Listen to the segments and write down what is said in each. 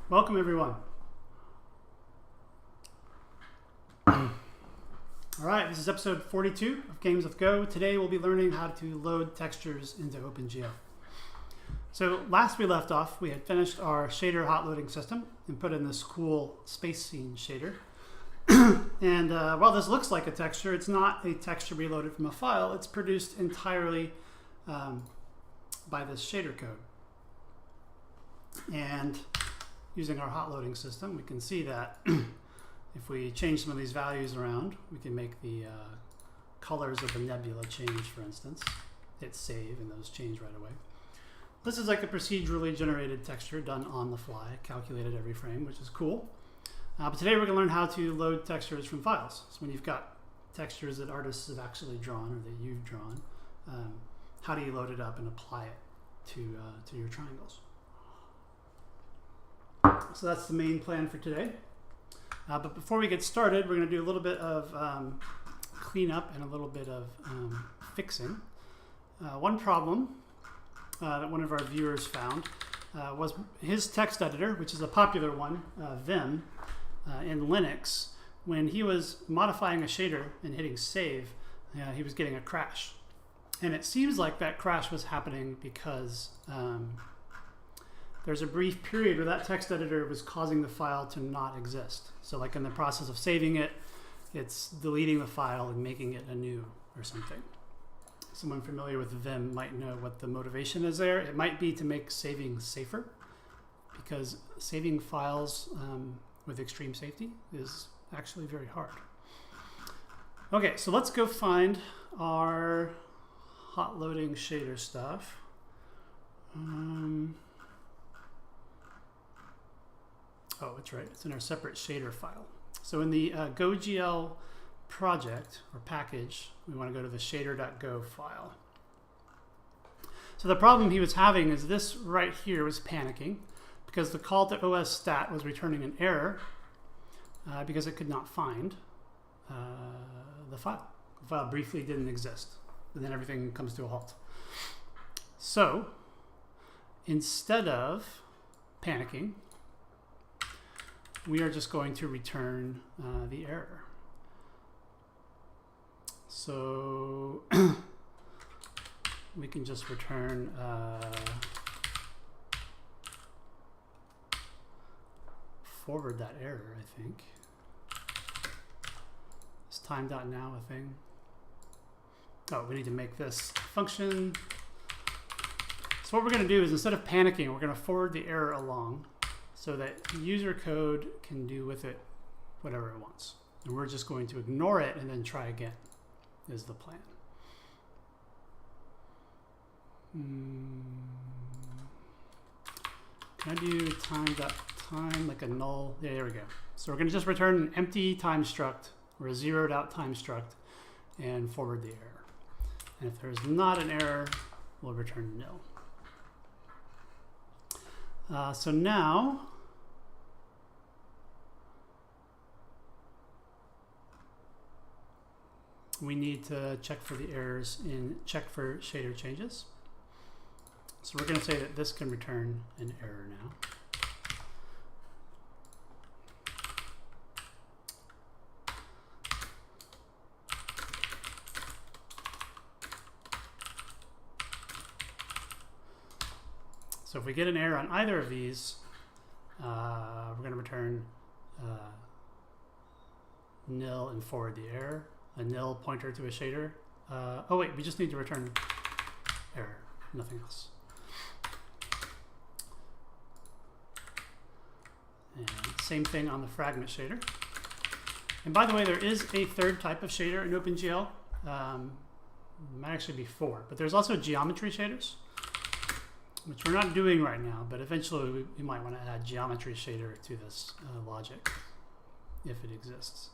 Welcome everyone. All right, this is episode 42 of Games with Go. Today we'll be learning how to load textures into OpenGL. So last we left off, we had finished our shader hot loading system and put in this cool space scene shader. And while this looks like a texture, it's not a texture reloaded from a file. It's produced entirely by this shader code. And using our hot loading system, we can see that if we change some of these values around, we can make the colors of the nebula change, for instance. Hit save, and those change right away. This is like a procedurally generated texture done on the fly, calculated every frame, which is cool. But today we're going to learn how to load textures from files. So when you've got textures that artists have actually drawn or that you've drawn, how do you load it up and apply it to your triangles? So that's the main plan for today. But before we get started, we're going to do a little bit of cleanup and a little bit of fixing. One problem that one of our viewers found was his text editor, which is a popular one, Vim, in Linux. When he was modifying a shader and hitting save, he was getting a crash. And it seems like that crash was happening because there's a brief period where that text editor was causing the file to not exist. So like in the process of saving it, it's deleting the file and making it anew or something. Someone familiar with Vim might know what the motivation is there. It might be to make saving safer, because saving files with extreme safety is actually very hard. Okay, so let's go find our hot loading shader stuff. Oh, it's right. It's in our separate shader file. So in the GoGL project or package, we want to go to the shader.go file. So the problem he was having is this right here was panicking because the call to OS_stat was returning an error because it could not find the file. The file briefly didn't exist, and then everything comes to a halt. So instead of panicking, we are just going to return the error. So we can just return forward that error, I think. Is time.now a thing? Oh, we need to make this function. So what we're going to do is, instead of panicking, we're going to forward the error along so that user code can do with it whatever it wants. And we're just going to ignore it and then try again, is the plan. Can I do time like a null? Yeah, there we go. So we're going to just return an empty time struct or a zeroed out time struct and forward the error. And if there's not an error, we'll return nil. So now we need to check for the errors in check for shader changes. So we're going to say that this can return an error now. So if we get an error on either of these, we're going to return nil and forward the error. A nil pointer to a shader. Oh wait, we just need to return error, nothing else. And same thing on the fragment shader. And by the way, there is a third type of shader in OpenGL. Might actually be 4, but there's also geometry shaders, which we're not doing right now, but eventually we might want to add geometry shader to this logic if it exists.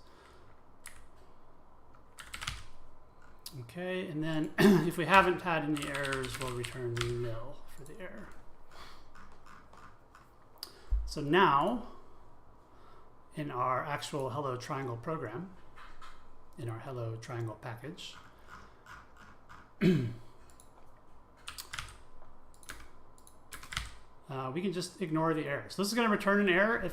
Okay, and then if we haven't had any errors, we'll return nil for the error. So now, in our actual Hello Triangle program, in our Hello Triangle package, we can just ignore the error. So this is going to return an error.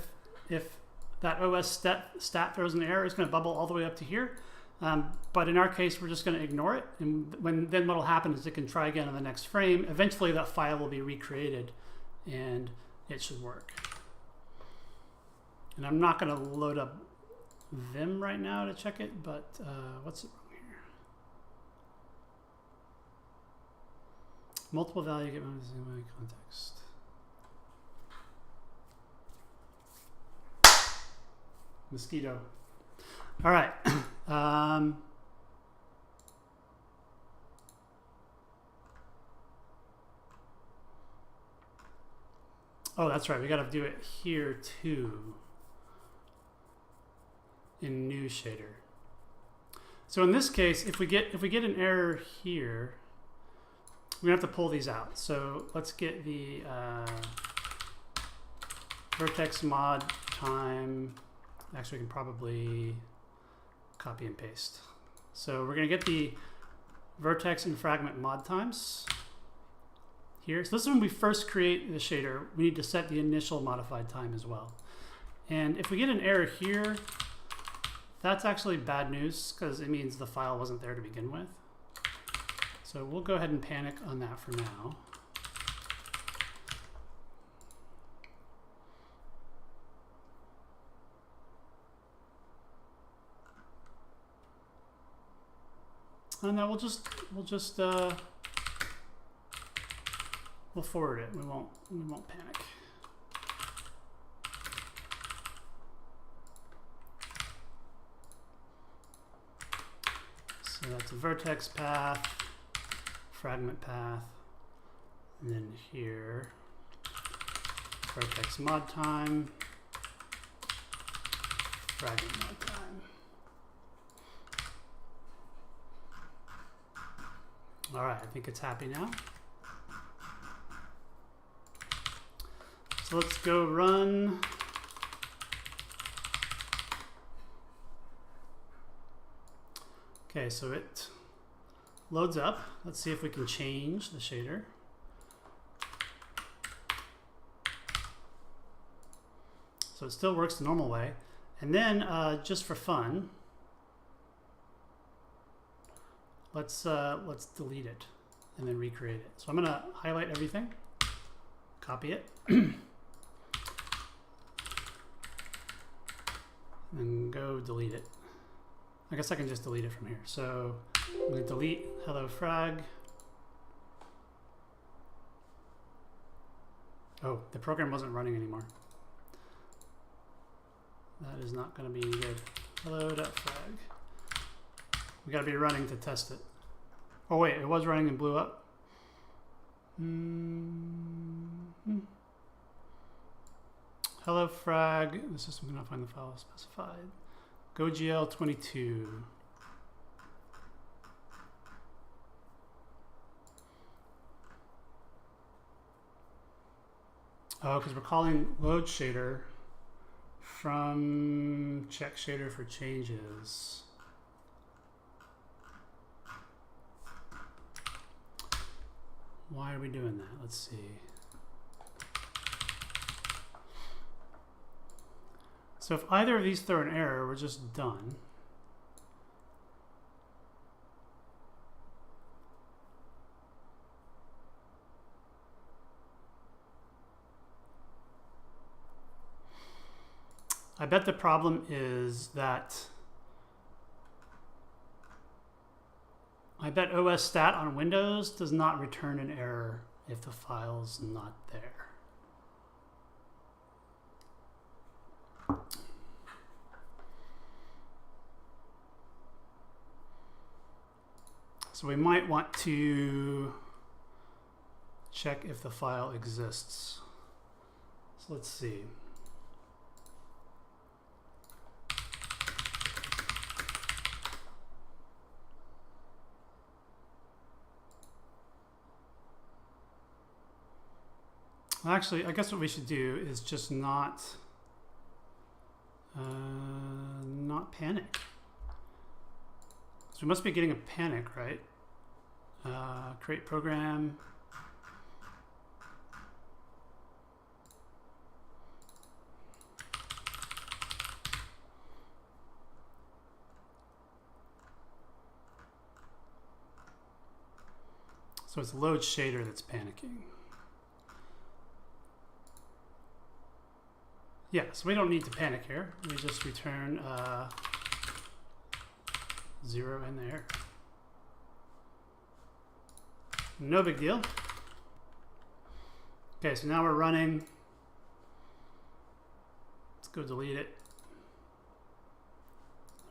If that OS stat throws an error, it's going to bubble all the way up to here. But in our case, we're just going to ignore it. And then what will happen is it can try again on the next frame. Eventually, that file will be recreated, and it should work. And I'm not going to load up Vim right now to check it, but what's it wrong here? Multiple value get context. Mosquito. All right. Oh, that's right. We got to do it here too in new shader. So in this case, if we get an error here, we're gonna have to pull these out. So let's get the vertex mod time. Actually, we can probably copy and paste. So we're gonna get the vertex and fragment mod times here. So this is when we first create the shader. We need to set the initial modified time as well. And if we get an error here, that's actually bad news because it means the file wasn't there to begin with. So we'll go ahead and panic on that for now. And then we'll forward it. We won't panic. So that's a vertex path, fragment path, and then here, vertex mod time, fragment mod time. All right, I think it's happy now. So let's go run. Okay, so it loads up. Let's see if we can change the shader. So it still works the normal way. And then just for fun, let's delete it and then recreate it. So I'm gonna highlight everything, copy it, and go delete it. I guess I can just delete it from here. So I'm going to delete hello frag. Oh, the program wasn't running anymore. That is not going to be good. Hello.frag. We got to be running to test it. Oh wait, it was running and blew up. Hello frag. The system cannot find the file specified. GoGL 22. Oh, because we're calling load shader from check shader for changes. Why are we doing that? Let's see. So if either of these throw an error, we're just done. I bet the problem is that I bet OS stat on Windows does not return an error if the file's not there. So we might want to check if the file exists. So let's see. Actually, I guess what we should do is just not panic. So we must be getting a panic, right? Create program. So it's load shader that's panicking. Yeah, so we don't need to panic here. We just return 0 in there. No big deal. Okay, so now we're running. Let's go delete it.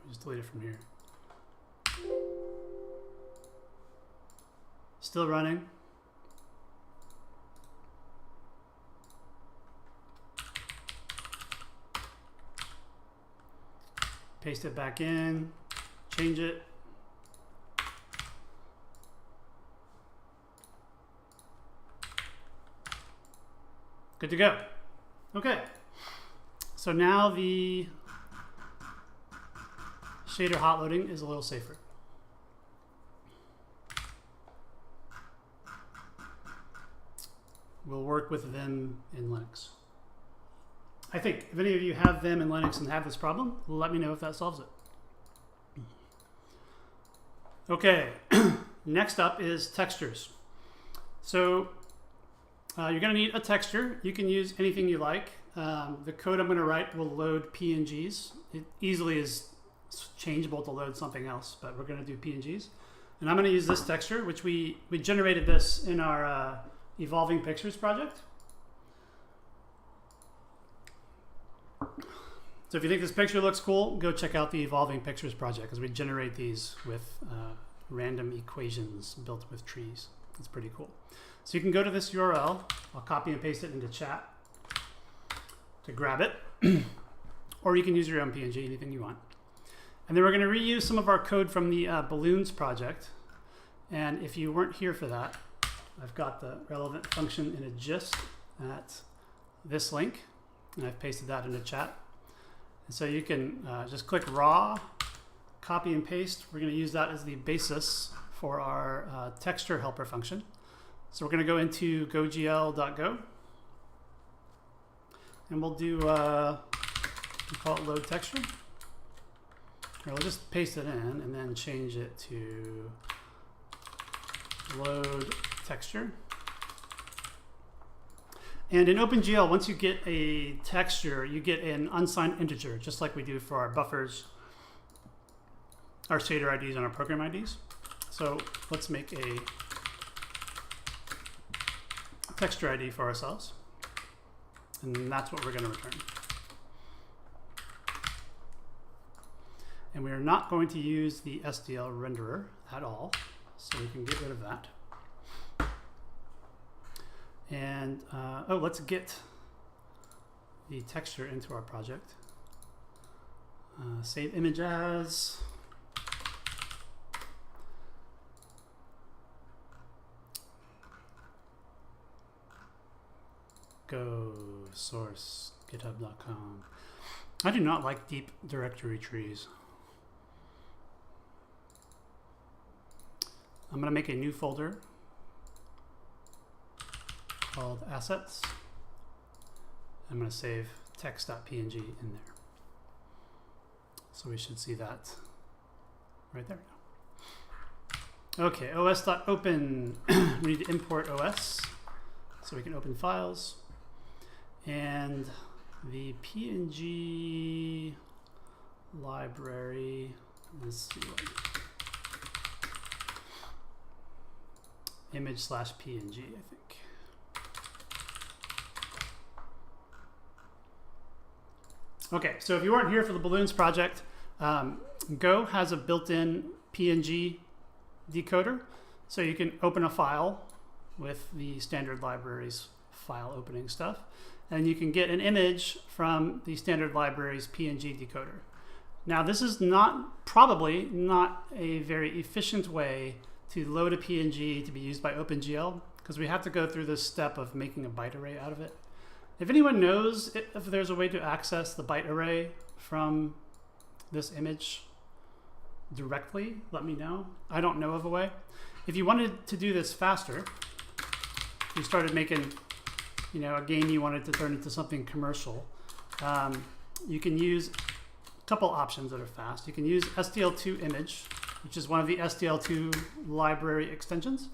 Just delete it from here. Still running. Paste it back in, change it. Good to go. Okay. So now the shader hot loading is a little safer. We'll work with Vim in Linux. I think if any of you have Vim in Linux and have this problem, let me know if that solves it. Okay, next up is textures. So you're going to need a texture. You can use anything you like. The code I'm going to write will load PNGs. It easily is changeable to load something else, but we're going to do PNGs. And I'm going to use this texture, which we generated this in our Evolving Pictures project. So if you think this picture looks cool, go check out the Evolving Pictures project, because we generate these with random equations built with trees. It's pretty cool. So you can go to this URL. I'll copy and paste it into chat to grab it. Or you can use your own PNG, anything you want. And then we're going to reuse some of our code from the Balloons project. And if you weren't here for that, I've got the relevant function in a gist at this link. And I've pasted that into chat. And so you can just click raw, copy and paste. We're going to use that as the basis for our texture helper function. So we're going to go into gogl.go. And we'll do, we'll call it load texture. Or we'll just paste it in and then change it to load texture. And in OpenGL, once you get a texture, you get an unsigned integer, just like we do for our buffers, our shader IDs, and our program IDs. So let's make a texture ID for ourselves. And that's what we're going to return. And we are not going to use the SDL renderer at all, so we can get rid of that. And oh, let's get the texture into our project. Save image as. Go source github.com. I do not like deep directory trees. I'm going to make a new folder called assets. I'm going to save text.png in there. So we should see that right there. Okay, os.open. We need to import OS so we can open files. And the PNG library, let's see what. Image/PNG, I think. Okay, so if you weren't here for the Balloons project, Go has a built-in PNG decoder. So you can open a file with the standard library's file opening stuff. And you can get an image from the standard library's PNG decoder. Now, this is probably not a very efficient way to load a PNG to be used by OpenGL, because we have to go through this step of making a byte array out of it. If anyone knows if there's a way to access the byte array from this image directly, let me know. I don't know of a way. If you wanted to do this faster, you started making, a game you wanted to turn into something commercial, you can use a couple options that are fast. You can use SDL2 image, which is one of the SDL2 library extensions,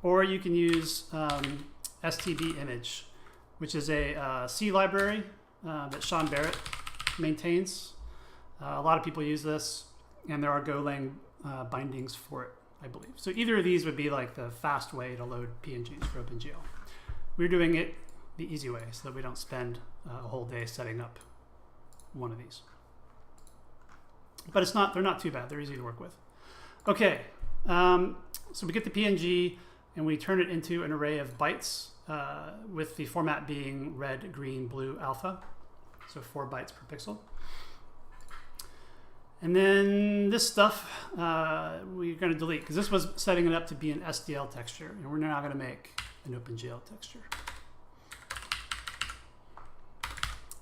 or you can use STB image, which is a C library that Sean Barrett maintains. A lot of people use this, and there are Golang bindings for it, I believe. So either of these would be like the fast way to load PNGs for OpenGL. We're doing it the easy way so that we don't spend a whole day setting up one of these. But they're not too bad. They're easy to work with. Okay, so we get the PNG and we turn it into an array of bytes with the format being red, green, blue, alpha. So 4 bytes per pixel. And then this stuff we're going to delete because this was setting it up to be an SDL texture, and we're now going to make an OpenGL texture.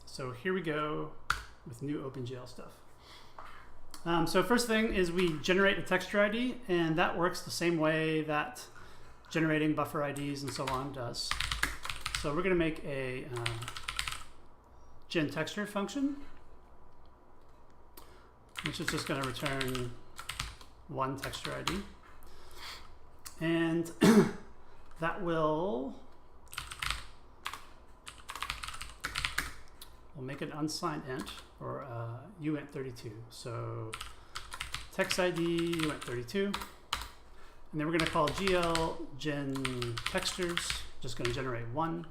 So here we go with new OpenGL stuff. So first thing is we generate a texture ID, and that works the same way that generating buffer IDs and so on does. So we're going to make a genTexture function, which is just going to return one texture ID. And that will we'll make an unsigned int, or uint32. So text ID uint32. And then we're going to call GL gen textures, just going to generate 1,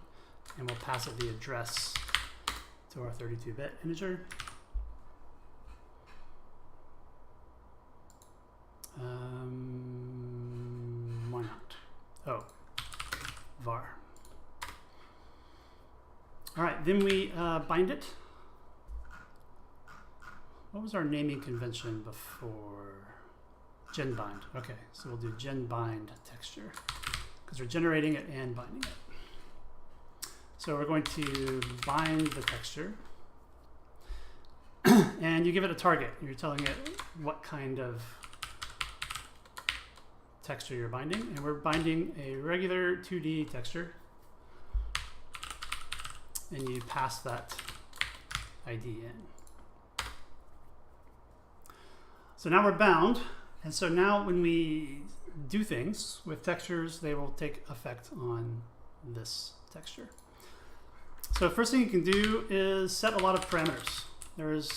and we'll pass it the address to our 32-bit integer. Why not? Oh, var. All right, then we bind it. What was our naming convention before? Gen bind. Okay, so we'll do gen bind texture because we're generating it and binding it. So we're going to bind the texture, and you give it a target. You're telling it what kind of texture you're binding, and we're binding a regular 2D texture, and you pass that ID in. So now we're bound, and so now when we do things with textures, they will take effect on this texture. So first thing you can do is set a lot of parameters. There's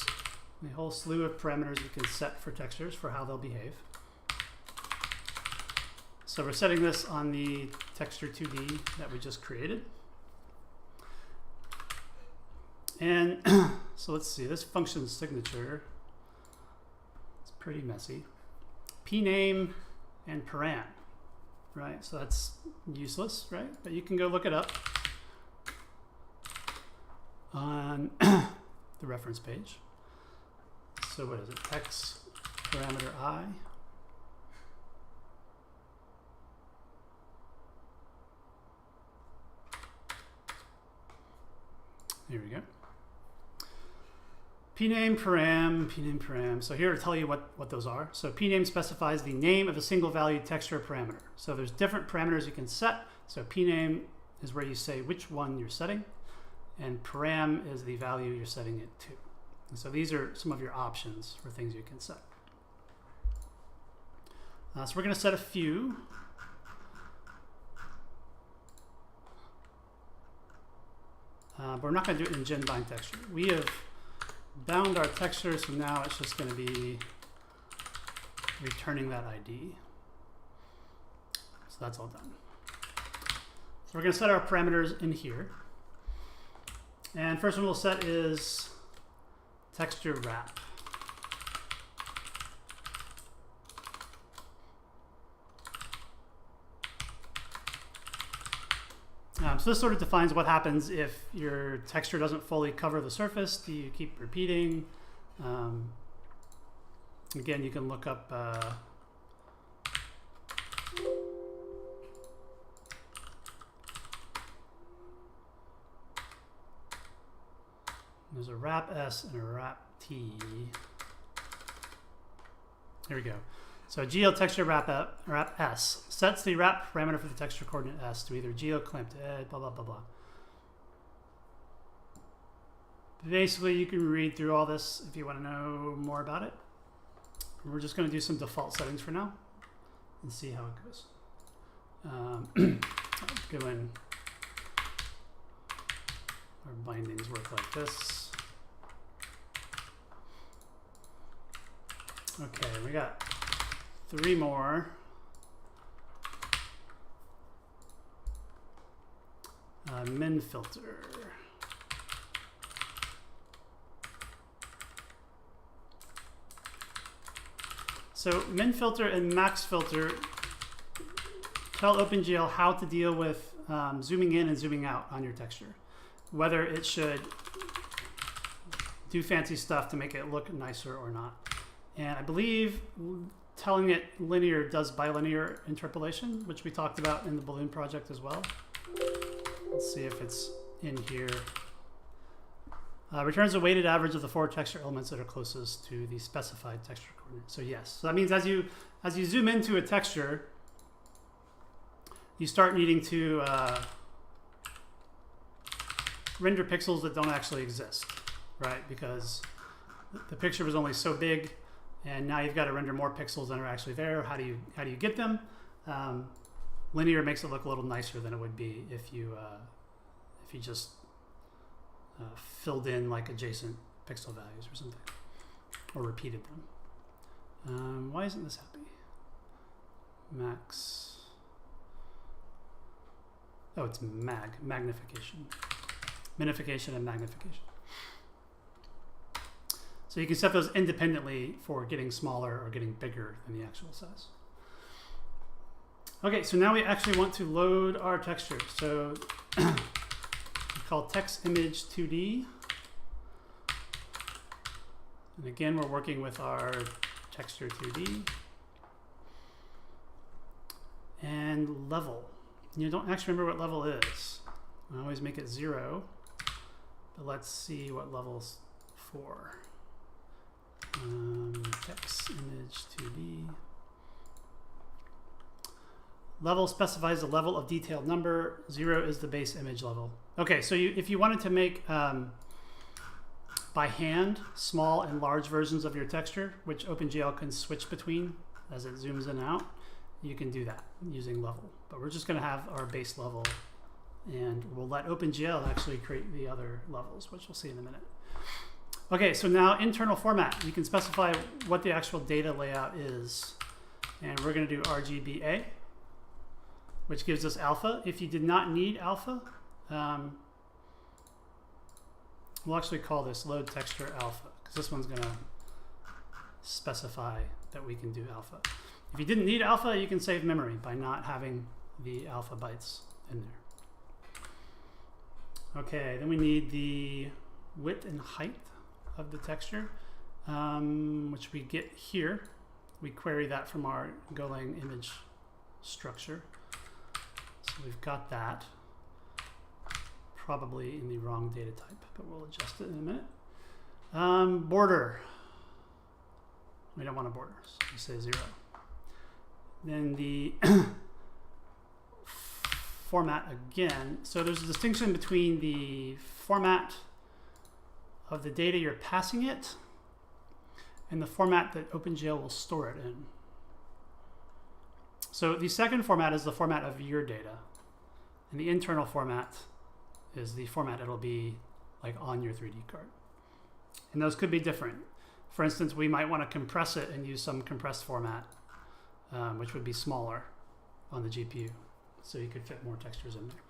a whole slew of parameters you can set for textures for how they'll behave. So we're setting this on the texture 2D that we just created. And so let's see, this function signature is pretty messy. Pname and param, right? So that's useless, right? But you can go look it up on the reference page. So what is it? Text parameter I. Here we go. Pname, param. So here to tell you what those are. So pname specifies the name of a single valued texture parameter. So there's different parameters you can set. So pname is where you say which one you're setting, and param is the value you're setting it to. And so these are some of your options for things you can set. So we're going to set a few. But we're not going to do it in gen bind texture. We have bound our texture, so now it's just going to be returning that ID. So that's all done. So we're going to set our parameters in here. And first one we'll set is texture wrap. So this sort of defines what happens if your texture doesn't fully cover the surface. Do you keep repeating? Again, you can look up there's a wrap S and a wrap T. Here we go. So GL texture wrap S sets the wrap parameter for the texture coordinate S to either GL clamp to ed, blah, blah, blah, blah. Basically, you can read through all this if you want to know more about it. We're just going to do some default settings for now and see how it goes. go in. Our bindings work like this. Okay, we got 3 more. Min filter. So min filter and max filter tell OpenGL how to deal with zooming in and zooming out on your texture. Whether it should do fancy stuff to make it look nicer or not. And I believe telling it linear does bilinear interpolation, which we talked about in the balloon project as well. Let's see if it's in here. Returns a weighted average of the 4 texture elements that are closest to the specified texture coordinate. So yes, so that means as you zoom into a texture, you start needing to render pixels that don't actually exist, right? Because the picture was only so big, and now you've got to render more pixels than are actually there. How do you get them? Linear makes it look a little nicer than it would be if you just filled in like adjacent pixel values or something, or repeated them. Why isn't this happy? Max. Oh, it's magnification. Minification and magnification. So you can set those independently for getting smaller or getting bigger than the actual size. Okay, so now we actually want to load our texture. So we call text image 2D. And again, we're working with our texture 2D. And level. You don't actually remember what level is. I always make it 0. But let's see what level's for. Text image 2D. Level specifies the level of detailed number. 0 is the base image level. Okay, so if you wanted to make by hand small and large versions of your texture, which OpenGL can switch between as it zooms in and out, you can do that using level. But we're just going to have our base level, and we'll let OpenGL actually create the other levels, which we'll see in a minute. Okay, so now internal format. You can specify what the actual data layout is. And we're going to do RGBA, which gives us alpha. If you did not need alpha, we'll actually call this load texture alpha, because this one's going to specify that we can do alpha. If you didn't need alpha, you can save memory by not having the alpha bytes in there. Okay, then we need the width and height of the texture, which we get here. We query that from our Golang image structure. So we've got that. Probably in the wrong data type, but we'll adjust it in a minute. Border. We don't want a border, so we say 0. Then the format again. So there's a distinction between the format of the data you're passing it and the format that OpenGL will store it in. So the second format is the format of your data, and the internal format is the format it'll be like on your 3D card. And those could be different. For instance, we might want to compress it and use some compressed format, which would be smaller on the GPU, so you could fit more textures in there.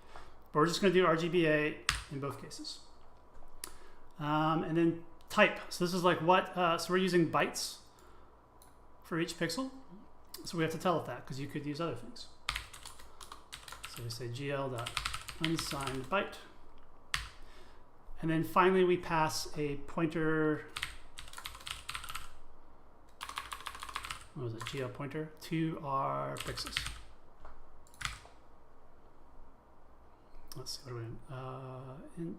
But we're just going to do RGBA in both cases. And then type. So this is like what, so we're using bytes for each pixel. So we have to tell it that, because you could use other things. So we say gl.unsigned byte. And then finally we pass a pointer, what was it, gl pointer, to our pixels. Let's see, what are we in?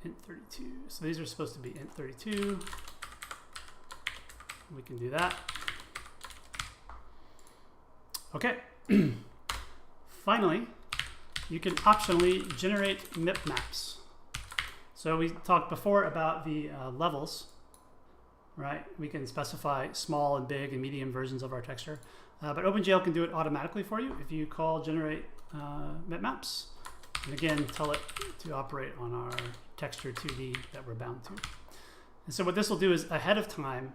int32. So these are supposed to be int32. We can do that. Okay. Finally, you can optionally generate MIP maps. So we talked before about the levels. right? We can specify small and big and medium versions of our texture. But OpenGL can do it automatically for you if you call generate bitmaps. And again, tell it to operate on our texture 2D that we're bound to. And so what this will do is ahead of time,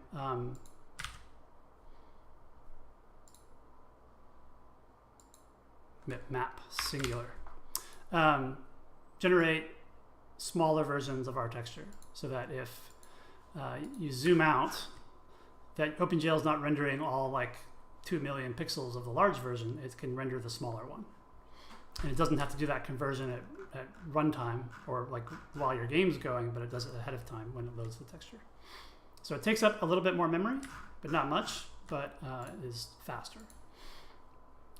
map singular, generate smaller versions of our texture so that if you zoom out, that OpenGL is not rendering all like 2 million pixels of the large version, it can render the smaller one. And it doesn't have to do that conversion at runtime or like while your game's going, but it does it ahead of time when it loads the texture. So it takes up a little bit more memory, but not much, but is faster,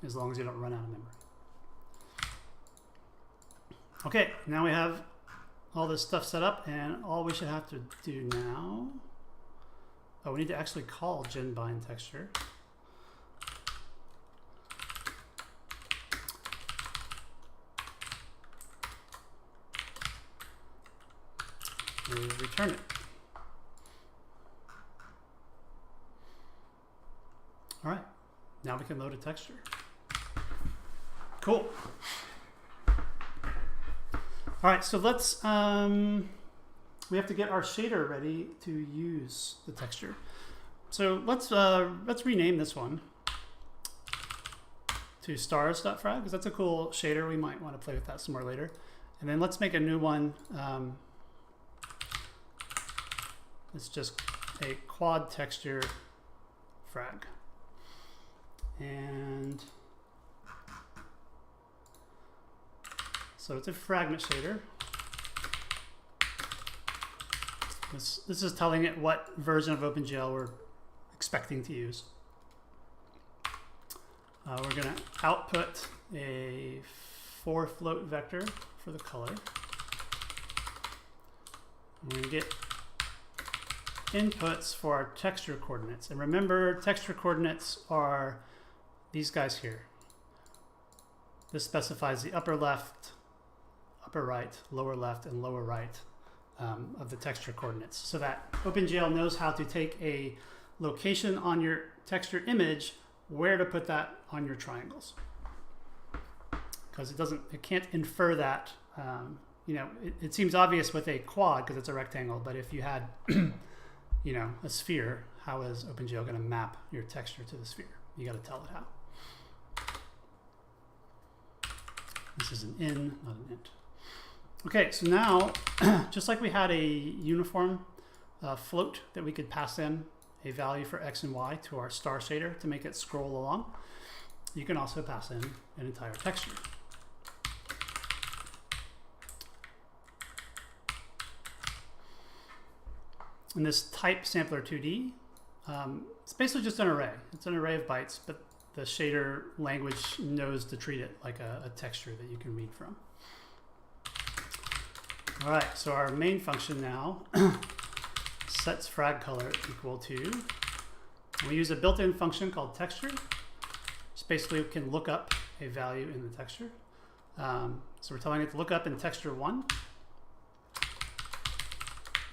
as long as you don't run out of memory. Okay, now we have all this stuff set up, and all we should have to do now, oh, we need to actually call genbind texture. We return it. All right, now we can load a texture. Cool. All right, so let's, we have to get our shader ready to use the texture. So let's rename this one to stars.frag, because that's a cool shader. We might want to play with that some more later. And then let's make a new one. It's just a quad texture frag. And so it's a fragment shader. This is telling it what version of OpenGL we're expecting to use. We're going to output a 4 float vector for the color. We're going to get inputs for our texture coordinates. And remember, texture coordinates are these guys here. This specifies the upper left, upper right, lower left, and lower right of the texture coordinates, so that OpenGL knows how to take a location on your texture image, where to put that on your triangles. Because it can't infer that. You know, it seems obvious with a quad because it's a rectangle, but if you had you know, a sphere, how is OpenGL going to map your texture to the sphere? You got to tell it how. This is an in, not an int. Okay, so now, just like we had a uniform float that we could pass in a value for x and y to our star shader to make it scroll along, you can also pass in an entire texture. And this type sampler 2D, it's basically just an array. It's an array of bytes, but the shader language knows to treat it like a texture that you can read from. All right, so our main function now sets frag color equal to, we use a built-in function called texture. Just basically can look up a value in the texture. So we're telling it to look up in texture 1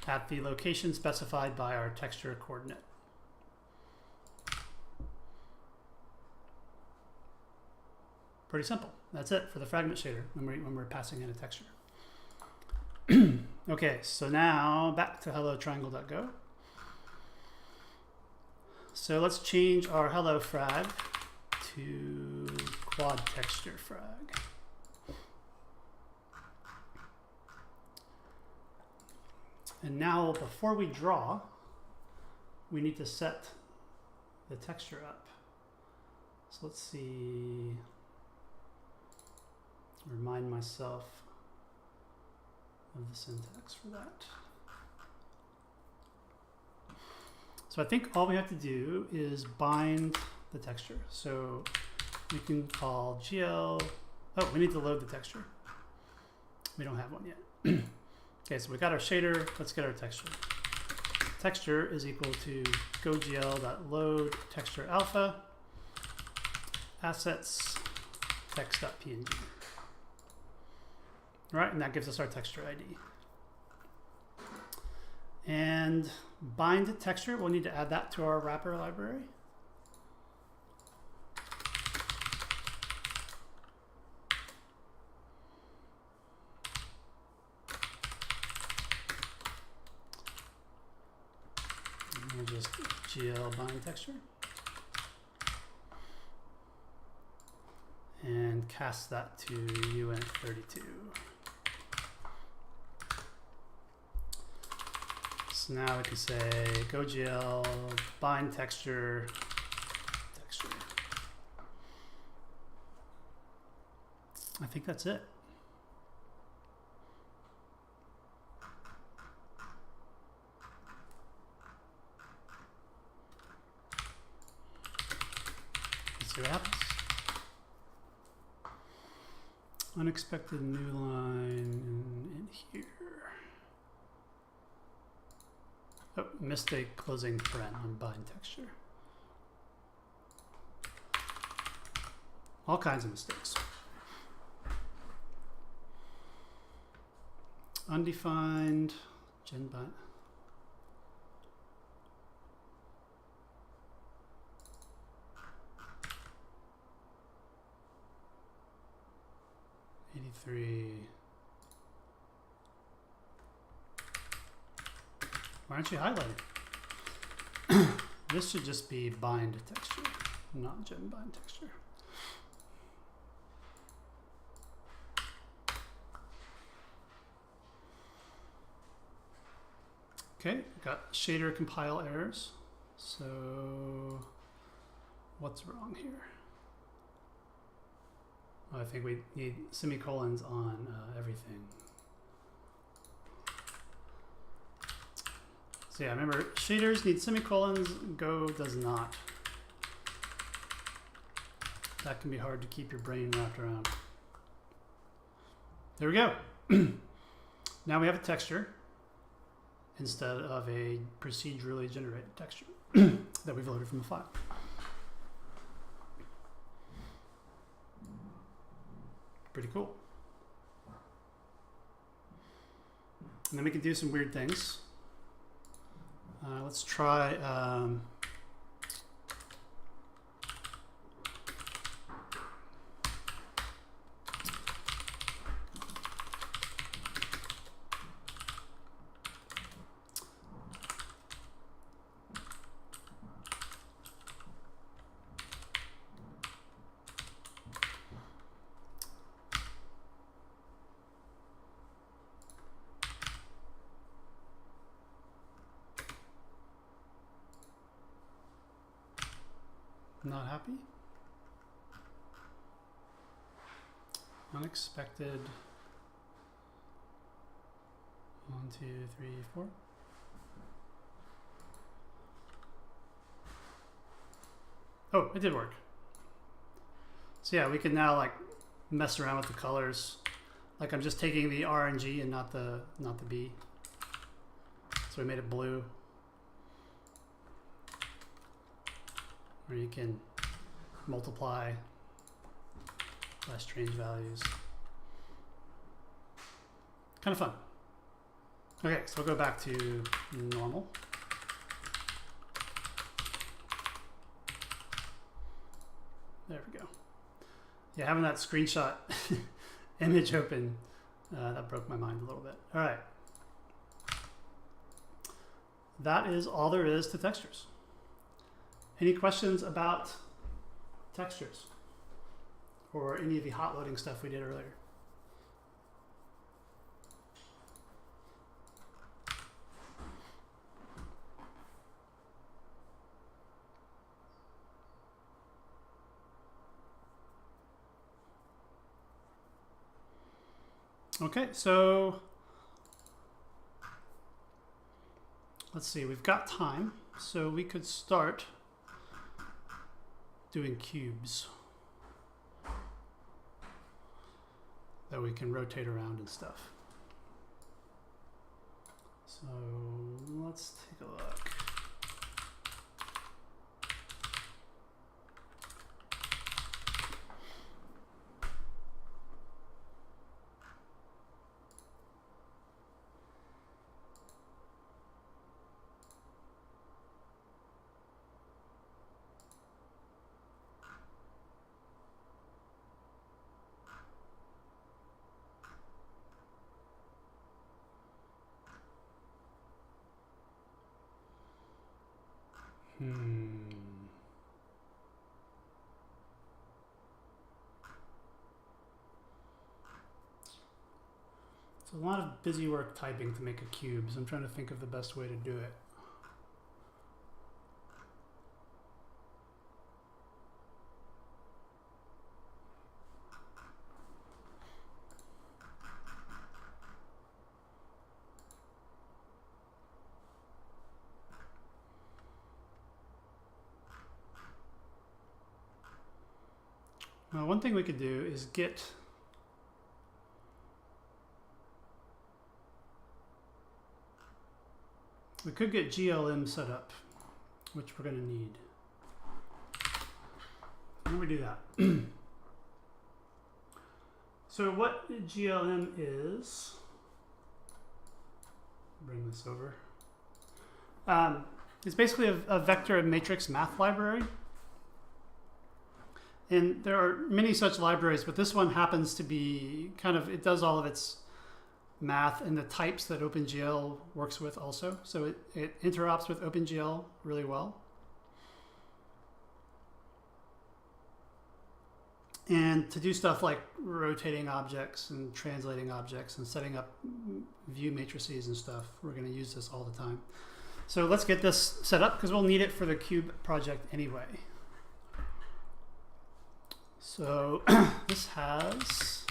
at the location specified by our texture coordinate. Pretty simple. That's it for the fragment shader when we're passing in a texture. Okay, so now back to hello triangle.go. So let's change our hello frag to quad texture frag. And now before we draw, we need to set the texture up. So let's see, remind myself of the syntax for that. So I think all we have to do is bind the texture. So we can call GL, oh, we need to load the texture. We don't have one yet. Okay, so we got our shader, let's get our texture. Texture is equal to gogl.load texture alpha assets text.png. All right, and that gives us our texture ID. And bind texture, we'll need to add that to our wrapper library. And we'll just GL bind texture. And cast that to UNT32. So now we can say GoGL bind texture. I think that's it. Let's see what happens. Unexpected new line in here. Oh, mistake closing paren on bind texture. All kinds of mistakes. Undefined gen bind. Why aren't you highlighting? This should just be bind texture, not gen bind texture. Okay, got shader compile errors. So what's wrong here? I think we need semicolons on everything. So yeah, remember, shaders need semicolons, Go does not. That can be hard to keep your brain wrapped around. There we go. Now we have a texture instead of a procedurally generated texture that we've loaded from the file. Pretty cool. And then we can do some weird things. Let's try not happy. Unexpected. 1, 2, 3, 4. Oh, it did work. So yeah, we can now like mess around with the colors. Like I'm just taking the R and G and not the B. So we made it blue. Or you can multiply by strange values. Kind of fun. Okay, so we'll go back to normal. There we go. Yeah, having that screenshot image open, that broke my mind a little bit. All right. That is all there is to textures. Any questions about textures or any of the hot loading stuff we did earlier? Okay, so let's see, we've got time, so we could start doing cubes that we can rotate around and stuff. So let's take a look. It's a lot of busy work typing to make a cube, so I'm trying to think of the best way to do it. Well, one thing we could do is we could get GLM set up, which we're going to need. How do we do that? So what GLM is, bring this over. It's basically a vector and matrix math library. And there are many such libraries, but this one happens to be it does all of its math and the types that OpenGL works with also. So it interops with OpenGL really well. And to do stuff like rotating objects and translating objects and setting up view matrices and stuff, we're going to use this all the time. So let's get this set up because we'll need it for the cube project anyway. So this has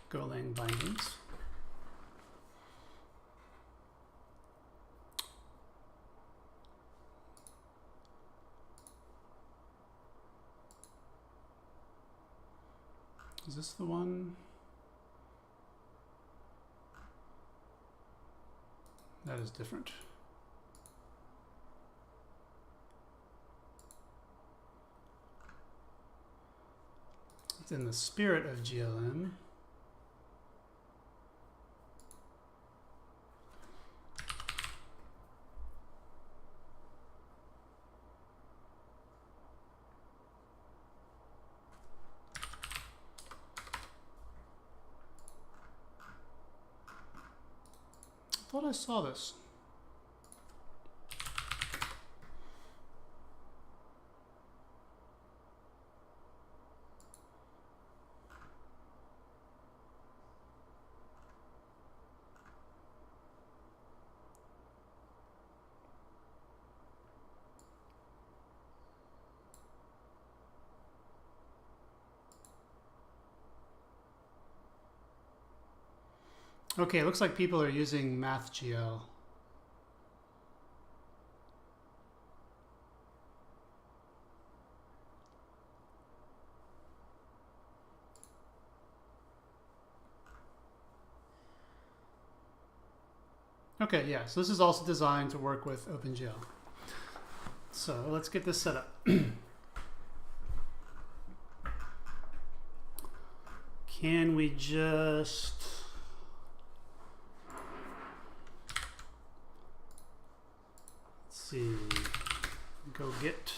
Golang bindings. Is this the one? That is different. It's in the spirit of GLM. I thought I saw this. Okay, it looks like people are using MathGL. Okay, yeah, so this is also designed to work with OpenGL. So let's get this set up. Can we just... see, go get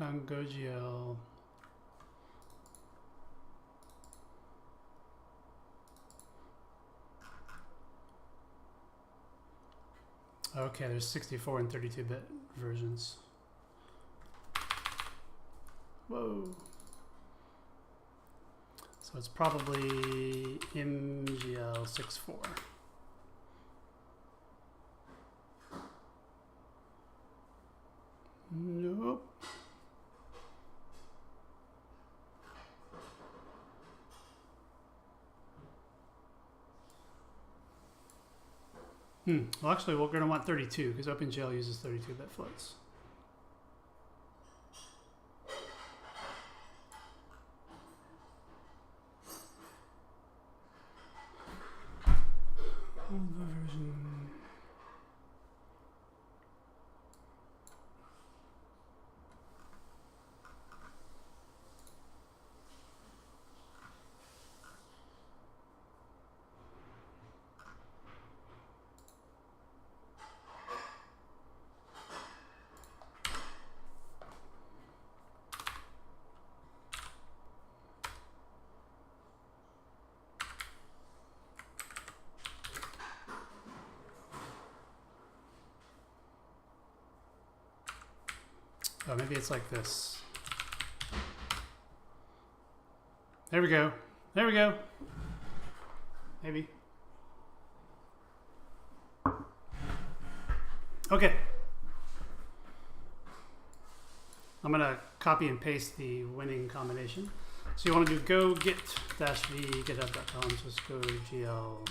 Png GoGL. Okay, there's 64 and 32-bit versions. Whoa. So it's probably MGL 64. Nope. Well, actually, we're going to want 32 because OpenGL uses 32-bit floats. Oh, maybe it's like this. There we go. There we go. Maybe. Okay. I'm going to copy and paste the winning combination. So you want to do go git -v github.com. So let's go gl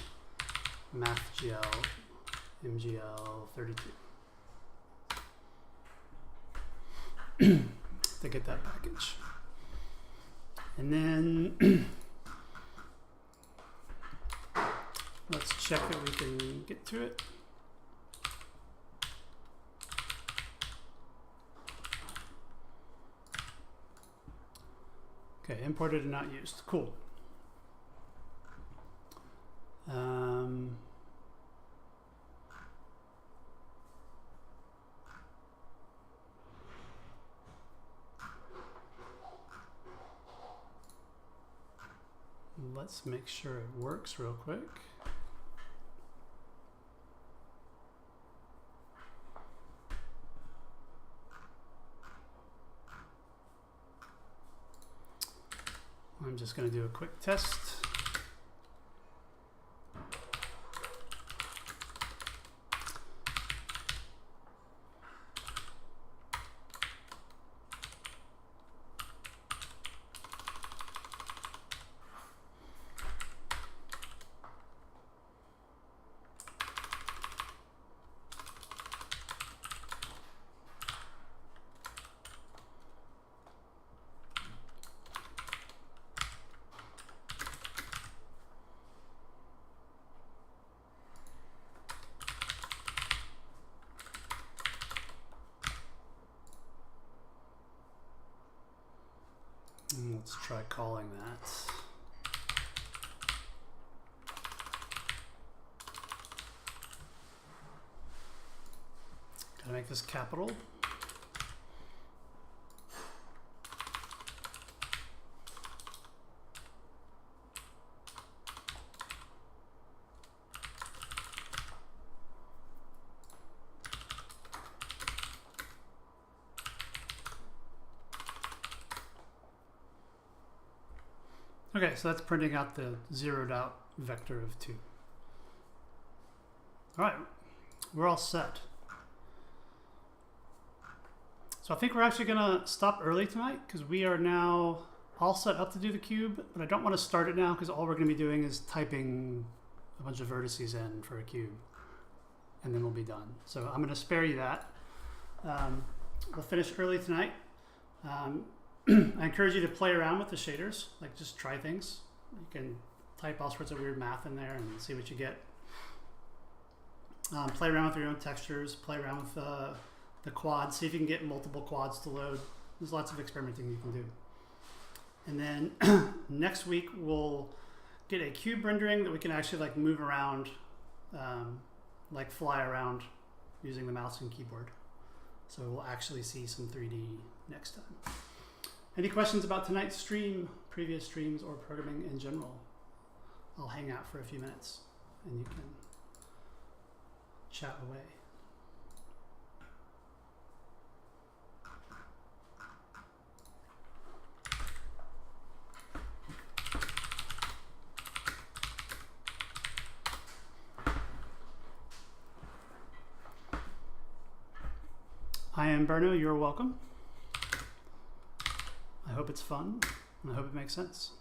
mathgl mgl 32. To get that package. And then let's check that we can get to it. Okay, imported and not used. Cool. Let's make sure it works real quick. I'm just going to do a quick test. Let's try calling that. Gotta make this capital. Okay, so that's printing out the zeroed out vector of 2. All right, we're all set. So I think we're actually gonna stop early tonight because we are now all set up to do the cube, but I don't want to start it now because all we're gonna be doing is typing a bunch of vertices in for a cube, and then we'll be done. So I'm gonna spare you that. We'll finish early tonight. I encourage you to play around with the shaders, like just try things. You can type all sorts of weird math in there and see what you get. Play around with your own textures, play around with the quads, see if you can get multiple quads to load. There's lots of experimenting you can do. And then next week we'll get a cube rendering that we can actually like move around, like fly around using the mouse and keyboard. So we'll actually see some 3D next time. Any questions about tonight's stream, previous streams, or programming in general? I'll hang out for a few minutes and you can chat away. I am Berno, you're welcome. I hope it's fun, and I hope it makes sense.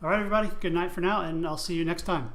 All right, everybody, good night for now, and I'll see you next time.